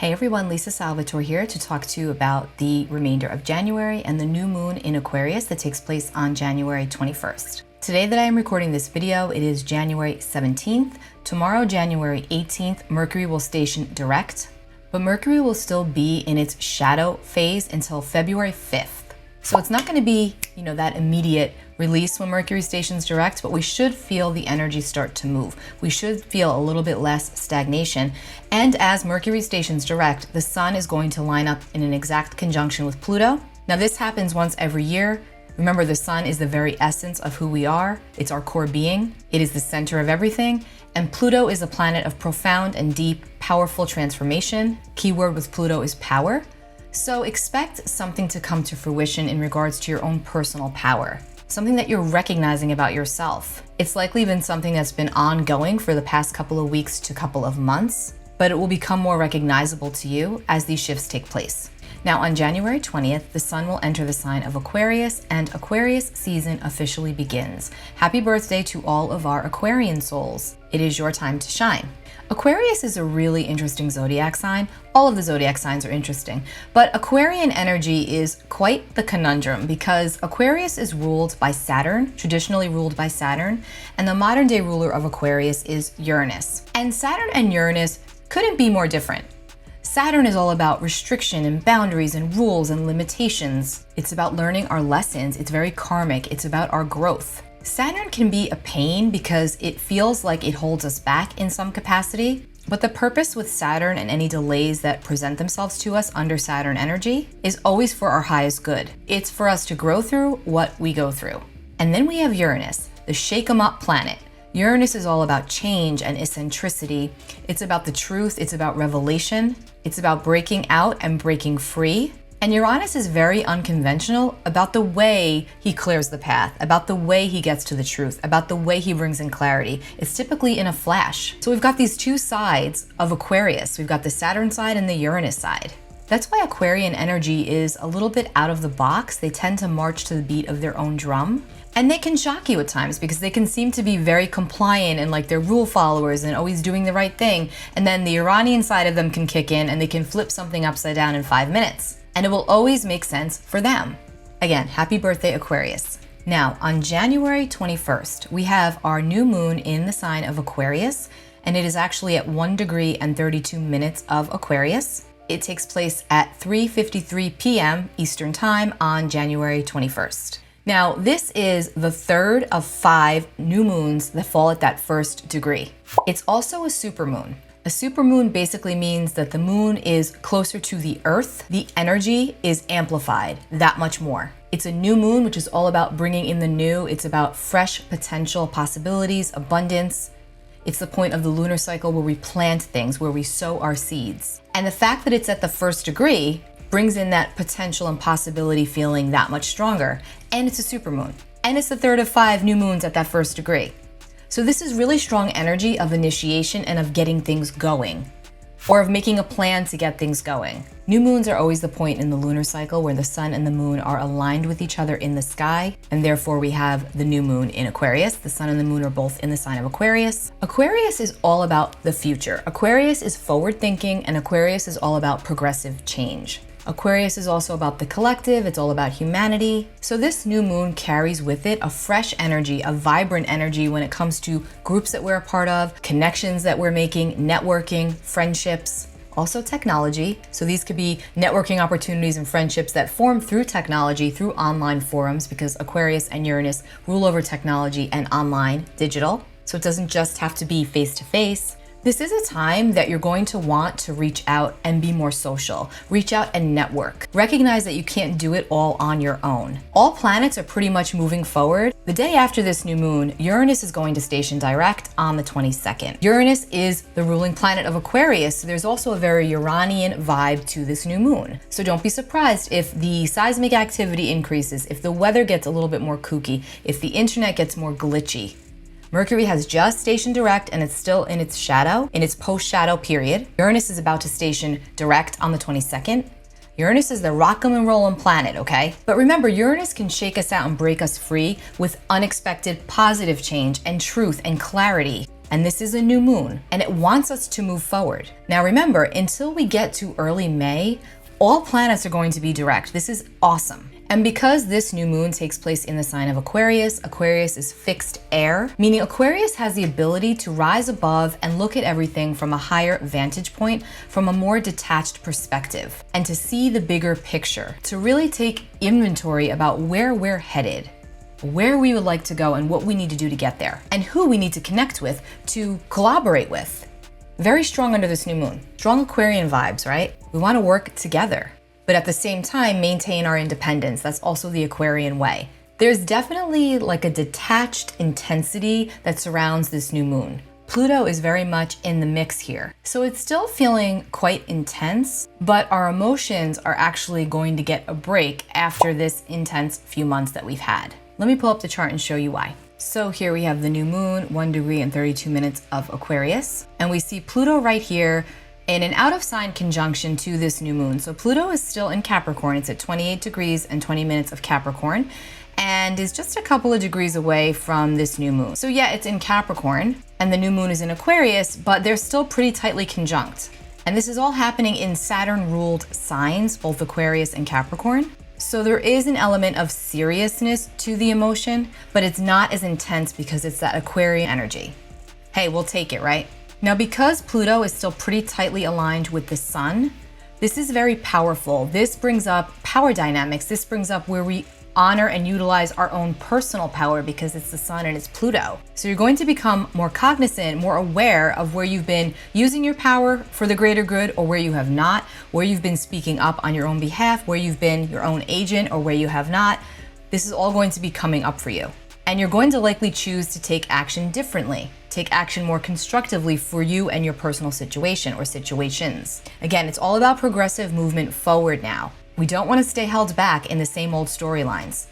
Hey everyone, Lisa Salvatore here to talk to you about the remainder of January and the new moon in Aquarius that takes place on January 21st. Today that I am recording this video, it is January 17th. Tomorrow, January 18th, Mercury will station direct, but Mercury will still be in its shadow phase until February 5th. So it's not going to be, that immediate release when Mercury stations direct, but we should feel the energy start to move. We should feel a little bit less stagnation. And as Mercury stations direct, the sun is going to line up in an exact conjunction with Pluto. Now this happens once every year. Remember, the sun is the very essence of who we are. It's our core being. It is the center of everything. And Pluto is a planet of profound and deep, powerful transformation. Keyword with Pluto is power. So expect something to come to fruition in regards to your own personal power, something that you're recognizing about yourself. It's likely been something that's been ongoing for the past couple of weeks to couple of months, but it will become more recognizable to you as these shifts take place. Now on January 20th, the sun will enter the sign of Aquarius and Aquarius season officially begins. Happy birthday to all of our Aquarian souls. It is your time to shine. Aquarius is a really interesting zodiac sign. All of the zodiac signs are interesting, but Aquarian energy is quite the conundrum because Aquarius is ruled by Saturn, traditionally ruled by Saturn, and the modern day ruler of Aquarius is Uranus. And Saturn and Uranus couldn't be more different. Saturn is all about restriction and boundaries and rules and limitations. It's about learning our lessons. It's very karmic. It's about our growth. Saturn can be a pain because it feels like it holds us back in some capacity, but the purpose with Saturn and any delays that present themselves to us under Saturn energy is always for our highest good. It's for us to grow through what we go through. And then we have Uranus, the shake 'em up planet. Uranus is all about change and eccentricity. It's about the truth. It's about revelation. It's about breaking out and breaking free. And Uranus is very unconventional about the way he clears the path, about the way he gets to the truth, about the way he brings in clarity. It's typically in a flash. So we've got these two sides of Aquarius. We've got the Saturn side and the Uranus side. That's why Aquarian energy is a little bit out of the box. They tend to march to the beat of their own drum. And they can shock you at times because they can seem to be very compliant and like they're rule followers and always doing the right thing. And then the Iranian side of them can kick in and they can flip something upside down in 5 minutes. And it will always make sense for them. Again, happy birthday, Aquarius. Now, on January 21st, we have our new moon in the sign of Aquarius, and it is actually at 1 degree and 32 minutes of Aquarius. It takes place at 3:53 p.m. Eastern Time on January 21st. Now, this is the third of 5 new moons that fall at that first degree. It's also a supermoon. A supermoon basically means that the moon is closer to the earth. The energy is amplified that much more. It's a new moon, which is all about bringing in the new. It's about fresh potential possibilities, abundance. It's the point of the lunar cycle where we plant things, where we sow our seeds. And the fact that it's at the first degree brings in that potential and possibility feeling that much stronger. And it's a supermoon. And it's the third of 5 new moons at that first degree. So this is really strong energy of initiation and of getting things going, or of making a plan to get things going. New moons are always the point in the lunar cycle where the sun and the moon are aligned with each other in the sky, and therefore we have the new moon in Aquarius. The sun and the moon are both in the sign of Aquarius. Aquarius is all about the future. Aquarius is forward thinking, and Aquarius is all about progressive change. Aquarius is also about the collective. It's all about humanity. So this new moon carries with it a fresh energy, a vibrant energy when it comes to groups that we're a part of, connections that we're making, networking, friendships, also technology. So these could be networking opportunities and friendships that form through technology, through online forums, because Aquarius and Uranus rule over technology and online, digital. So it doesn't just have to be face-to-face. This is a time that you're going to want to reach out and be more social. Reach out and network. Recognize that you can't do it all on your own. All planets are pretty much moving forward. The day after this new moon, Uranus is going to station direct on the 22nd. Uranus is the ruling planet of Aquarius, so there's also a very Uranian vibe to this new moon. So don't be surprised if the seismic activity increases, if the weather gets a little bit more kooky, if the internet gets more glitchy. Mercury has just stationed direct and it's still in its shadow, in its post-shadow period. Uranus is about to station direct on the 22nd. Uranus is the rock'em and roll'em planet, okay? But remember, Uranus can shake us out and break us free with unexpected positive change and truth and clarity. And this is a new moon, and it wants us to move forward. Now remember, until we get to early May, all planets are going to be direct. This is awesome. And because this new moon takes place in the sign of Aquarius, Aquarius is fixed air, meaning Aquarius has the ability to rise above and look at everything from a higher vantage point, from a more detached perspective, and to see the bigger picture, to really take inventory about where we're headed, where we would like to go, and what we need to do to get there, and who we need to connect with, to collaborate with. Very strong under this new moon. Strong Aquarian vibes, right? We want to work together, but at the same time, maintain our independence. That's also the Aquarian way. There's definitely like a detached intensity that surrounds this new moon. Pluto is very much in the mix here. So it's still feeling quite intense, but our emotions are actually going to get a break after this intense few months that we've had. Let me pull up the chart and show you why. So here we have the new moon, 1 degree and 32 minutes of Aquarius, and we see Pluto right here in an out of sign conjunction to this new moon. So Pluto is still in Capricorn. It's at 28 degrees and 20 minutes of Capricorn and is just a couple of degrees away from this new moon. So yeah, it's in Capricorn and the new moon is in Aquarius, but they're still pretty tightly conjunct. And this is all happening in Saturn ruled signs, both Aquarius and Capricorn. So there is an element of seriousness to the emotion, but it's not as intense because it's that Aquarian energy. Hey, we'll take it, right? Now, because Pluto is still pretty tightly aligned with the sun, this is very powerful. This brings up power dynamics. This brings up where we honor and utilize our own personal power because it's the sun and it's Pluto. So you're going to become more cognizant, more aware of where you've been using your power for the greater good or where you have not, where you've been speaking up on your own behalf, where you've been your own agent or where you have not. This is all going to be coming up for you. And you're going to likely choose to take action differently, take action more constructively for you and your personal situation or situations. Again, it's all about progressive movement forward now. We don't want to stay held back in the same old storylines.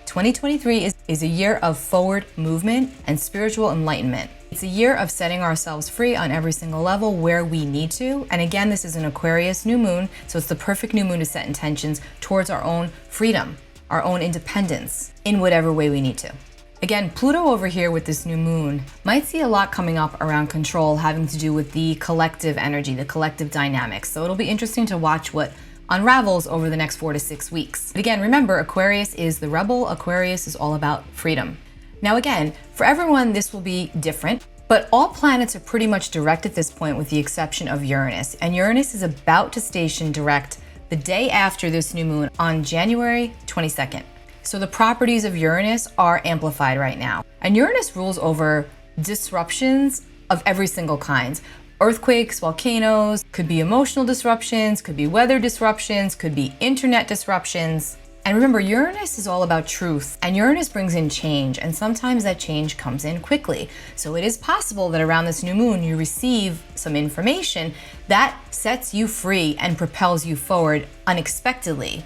2023 is a year of forward movement and spiritual enlightenment. It's a year of setting ourselves free on every single level where we need to. And again, this is an Aquarius new moon, so it's the perfect new moon to set intentions towards our own freedom, our own independence in whatever way we need to. Again, Pluto over here with this new moon might see a lot coming up around control having to do with the collective energy, the collective dynamics. So it'll be interesting to watch what unravels over the next 4 to 6 weeks. But again, remember, Aquarius is the rebel. Aquarius is all about freedom. Now again, for everyone, this will be different, but all planets are pretty much direct at this point with the exception of Uranus. And Uranus is about to station direct the day after this new moon on January 22nd. So the properties of Uranus are amplified right now. And Uranus rules over disruptions of every single kind. Earthquakes, volcanoes, could be emotional disruptions, could be weather disruptions, could be internet disruptions. And remember, Uranus is all about truth, and Uranus brings in change, and sometimes that change comes in quickly. So it is possible that around this new moon, you receive some information that sets you free and propels you forward unexpectedly.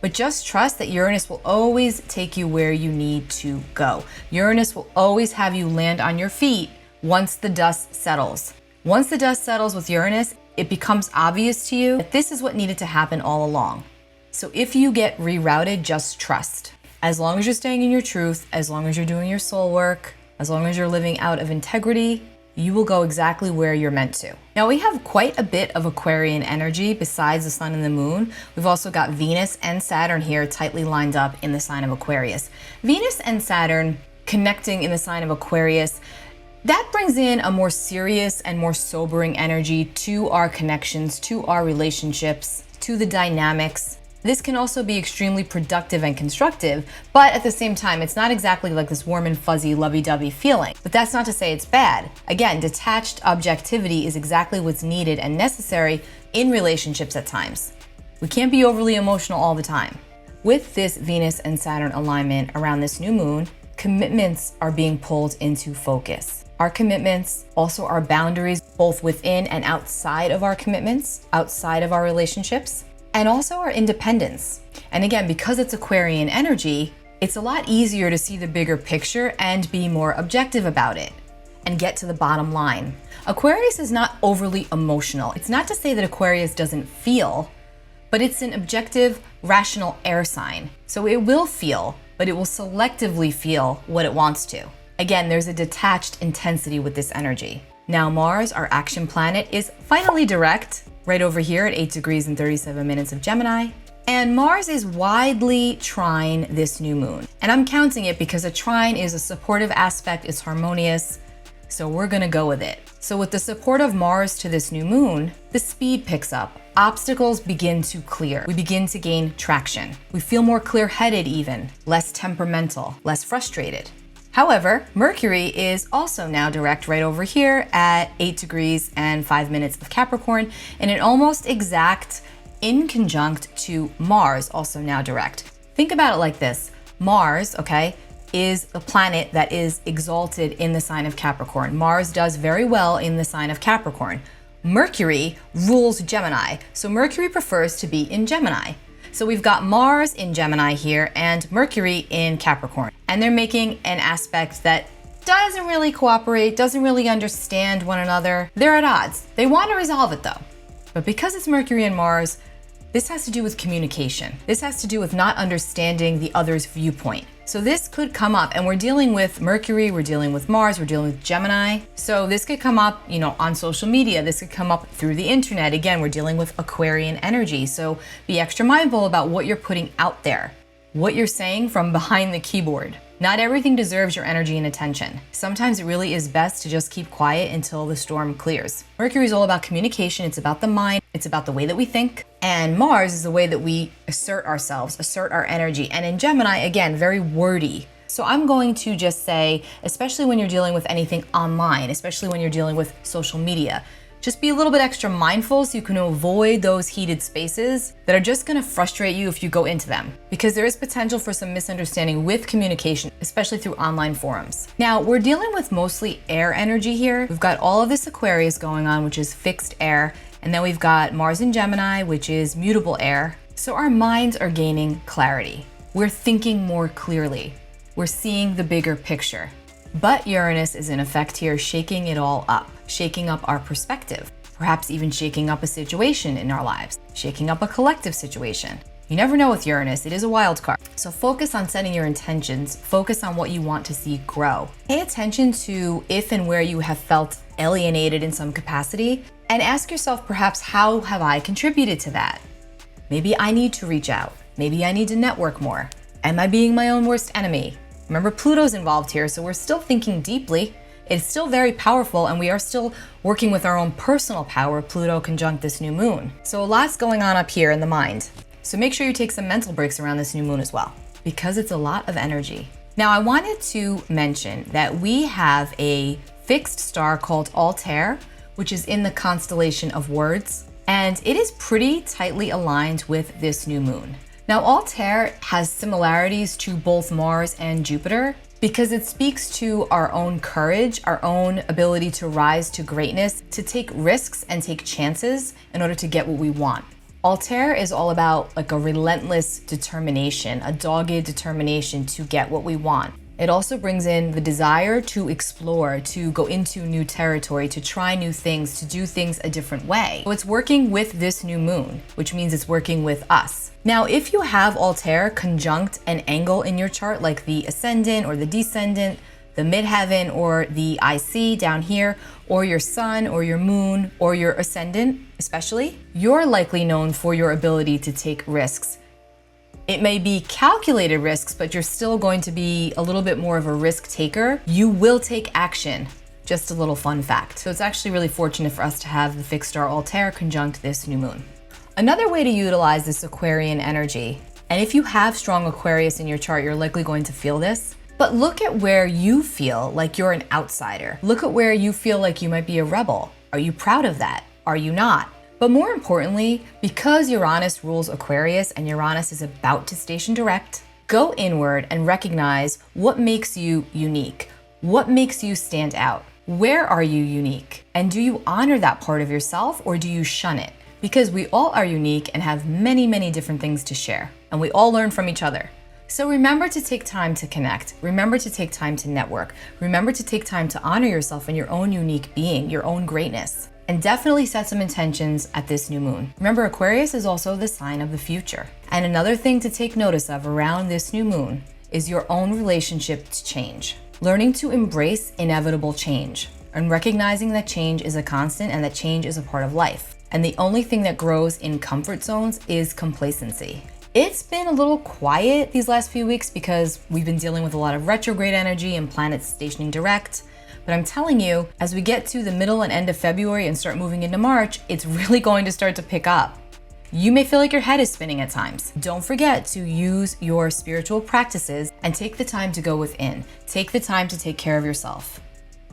But just trust that Uranus will always take you where you need to go. Uranus will always have you land on your feet once the dust settles. Once the dust settles with Uranus, it becomes obvious to you that this is what needed to happen all along. So if you get rerouted, just trust. As long as you're staying in your truth, as long as you're doing your soul work, as long as you're living out of integrity, you will go exactly where you're meant to. Now we have quite a bit of Aquarian energy besides the sun and the moon. We've also got Venus and Saturn here tightly lined up in the sign of Aquarius. Venus and Saturn connecting in the sign of Aquarius, that brings in a more serious and more sobering energy to our connections, to our relationships, to the dynamics. This can also be extremely productive and constructive, but at the same time, it's not exactly like this warm and fuzzy, lovey-dovey feeling. But that's not to say it's bad. Again, detached objectivity is exactly what's needed and necessary in relationships at times. We can't be overly emotional all the time. With this Venus and Saturn alignment around this new moon, commitments are being pulled into focus. Our commitments, also our boundaries, both within and outside of our commitments, outside of our relationships, and also our independence. And again, because it's Aquarian energy, it's a lot easier to see the bigger picture and be more objective about it and get to the bottom line. Aquarius is not overly emotional. It's not to say that Aquarius doesn't feel, but it's an objective, rational air sign. So it will feel, but it will selectively feel what it wants to. Again, there's a detached intensity with this energy. Now Mars, our action planet, is finally direct right over here at 8 degrees and 37 minutes of Gemini. And Mars is widely trine this new moon. And I'm counting it because a trine is a supportive aspect, it's harmonious, so we're gonna go with it. So with the support of Mars to this new moon, the speed picks up. Obstacles begin to clear. We begin to gain traction. We feel more clear-headed even, less temperamental, less frustrated. However, Mercury is also now direct right over here at 8 degrees and 5 minutes of Capricorn, and an almost exact in conjunct to Mars, also now direct. Think about it like this. Mars, okay, is a planet that is exalted in the sign of Capricorn. Mars does very well in the sign of Capricorn. Mercury rules Gemini, so Mercury prefers to be in Gemini. So we've got Mars in Gemini here and Mercury in Capricorn. And they're making an aspect that doesn't really cooperate, doesn't really understand one another. They're at odds. They want to resolve it though. But because it's Mercury and Mars, this has to do with communication. This has to do with not understanding the other's viewpoint. So this could come up, and we're dealing with Mercury, we're dealing with Mars, we're dealing with Gemini. So this could come up, on social media. This could come up through the internet. Again, we're dealing with Aquarian energy. So be extra mindful about what you're putting out there, what you're saying from behind the keyboard. Not everything deserves your energy and attention. Sometimes it really is best to just keep quiet until the storm clears. Mercury is all about communication. It's about the mind. It's about the way that we think. And Mars is the way that we assert ourselves, assert our energy. And in Gemini, again, very wordy. So I'm going to just say, especially when you're dealing with anything online, especially when you're dealing with social media, just be a little bit extra mindful so you can avoid those heated spaces that are just gonna frustrate you if you go into them. Because there is potential for some misunderstanding with communication, especially through online forums. Now, we're dealing with mostly air energy here. We've got all of this Aquarius going on, which is fixed air. And then we've got Mars in Gemini, which is mutable air. So our minds are gaining clarity. We're thinking more clearly. We're seeing the bigger picture. But Uranus is in effect here, shaking it all up, shaking up our perspective, perhaps even shaking up a situation in our lives, shaking up a collective situation. You never know with Uranus, it is a wild card. So focus on setting your intentions, focus on what you want to see grow. Pay attention to if and where you have felt alienated in some capacity, and ask yourself perhaps, how have I contributed to that? Maybe I need to reach out. Maybe I need to network more. Am I being my own worst enemy? Remember, Pluto's involved here, so we're still thinking deeply. It's still very powerful, and we are still working with our own personal power, Pluto conjunct this new moon. So a lot's going on up here in the mind. So make sure you take some mental breaks around this new moon as well, because it's a lot of energy. Now, I wanted to mention that we have a fixed star called Altair, which is in the constellation of Words, and it is pretty tightly aligned with this new moon. Now, Altair has similarities to both Mars and Jupiter because it speaks to our own courage, our own ability to rise to greatness, to take risks and take chances in order to get what we want. Altair is all about like a relentless determination, a dogged determination to get what we want. It also brings in the desire to explore, to go into new territory, to try new things, to do things a different way. So it's working with this new moon, which means it's working with us. Now, if you have Altair conjunct an angle in your chart, like the ascendant or the descendant, the midheaven or the IC down here, or your sun or your moon or your ascendant especially, you're likely known for your ability to take risks. It may be calculated risks, but you're still going to be a little bit more of a risk taker. You will take action. Just a little fun fact. So it's actually really fortunate for us to have the fixed star Altair conjunct this new moon. Another way to utilize this Aquarian energy, and if you have strong Aquarius in your chart, you're likely going to feel this, but look at where you feel like you're an outsider. Look at where you feel like you might be a rebel. Are you proud of that? Are you not? But more importantly, because Uranus rules Aquarius and Uranus is about to station direct, go inward and recognize what makes you unique. What makes you stand out? Where are you unique? And do you honor that part of yourself, or do you shun it? Because we all are unique and have many, many different things to share, and we all learn from each other. So remember to take time to connect. Remember to take time to network. Remember to take time to honor yourself and your own unique being, your own greatness. And definitely set some intentions at this new moon. Remember, Aquarius is also the sign of the future. And another thing to take notice of around this new moon is your own relationship to change. Learning to embrace inevitable change and recognizing that change is a constant and that change is a part of life. And the only thing that grows in comfort zones is complacency. It's been a little quiet these last few weeks because we've been dealing with a lot of retrograde energy and planets stationing direct. But I'm telling you, as we get to the middle and end of February and start moving into March, it's really going to start to pick up. You may feel like your head is spinning at times. Don't forget to use your spiritual practices and take the time to go within. Take the time to take care of yourself.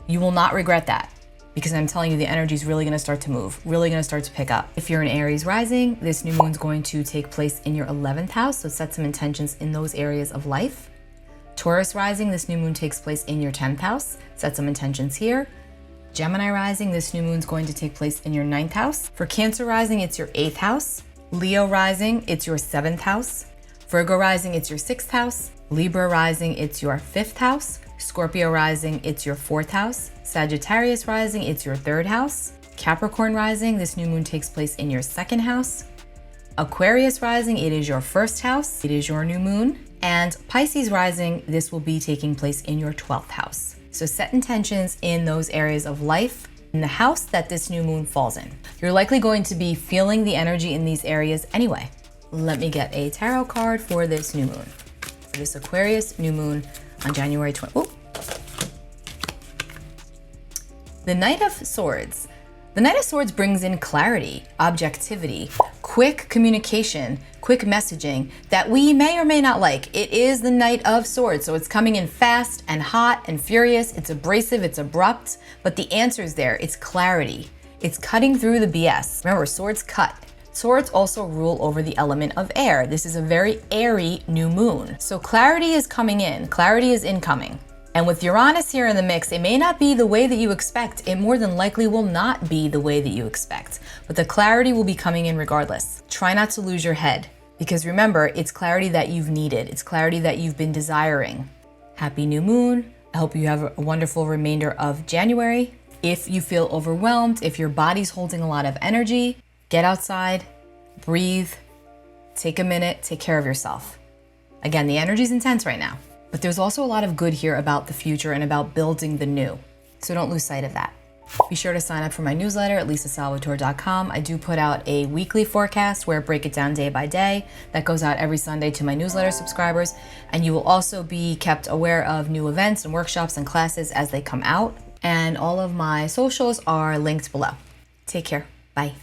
You will not regret that because I'm telling you the energy is really going to start to move, really going to start to pick up. If you're an Aries rising, this new moon is going to take place in your 11th house, so set some intentions in those areas of life. Taurus rising, this new moon takes place in your 10th house, set some intentions here. Gemini rising, this new moon is going to take place in your 9th house. For Cancer rising, it's your 8th house. Leo rising, it's your 7th house. Virgo rising, it's your 6th house. Libra rising, it's your 5th house. Scorpio rising, it's your 4th house. Sagittarius rising, it's your 3rd house. Capricorn rising, this new moon takes place in your 2nd house. Aquarius rising, it is your 1st house. It is your new moon. And Pisces rising, this will be taking place in your 12th house. So set intentions in those areas of life in the house that this new moon falls in. You're likely going to be feeling the energy in these areas anyway. Let me get a tarot card for this new moon. For this Aquarius new moon on January 20th. Ooh. The Knight of Swords. The Knight of Swords brings in clarity, objectivity, quick communication, quick messaging that we may or may not like. It is the Knight of Swords, so it's coming in fast and hot and furious. It's abrasive, it's abrupt, but the answer is there. It's clarity. It's cutting through the BS. Remember, swords cut. Swords also rule over the element of air. This is a very airy new moon. So clarity is coming in. Clarity is incoming. And with Uranus here in the mix, it may not be the way that you expect. It more than likely will not be the way that you expect. But the clarity will be coming in regardless. Try not to lose your head. Because remember, it's clarity that you've needed. It's clarity that you've been desiring. Happy new moon. I hope you have a wonderful remainder of January. If you feel overwhelmed, if your body's holding a lot of energy, get outside, breathe, take a minute, take care of yourself. Again, the energy's intense right now. But there's also a lot of good here about the future and about building the new. So don't lose sight of that. Be sure to sign up for my newsletter at lisasalvatore.com. I do put out a weekly forecast where I break it down day by day. That goes out every Sunday to my newsletter subscribers. And you will also be kept aware of new events and workshops and classes as they come out. And all of my socials are linked below. Take care. Bye.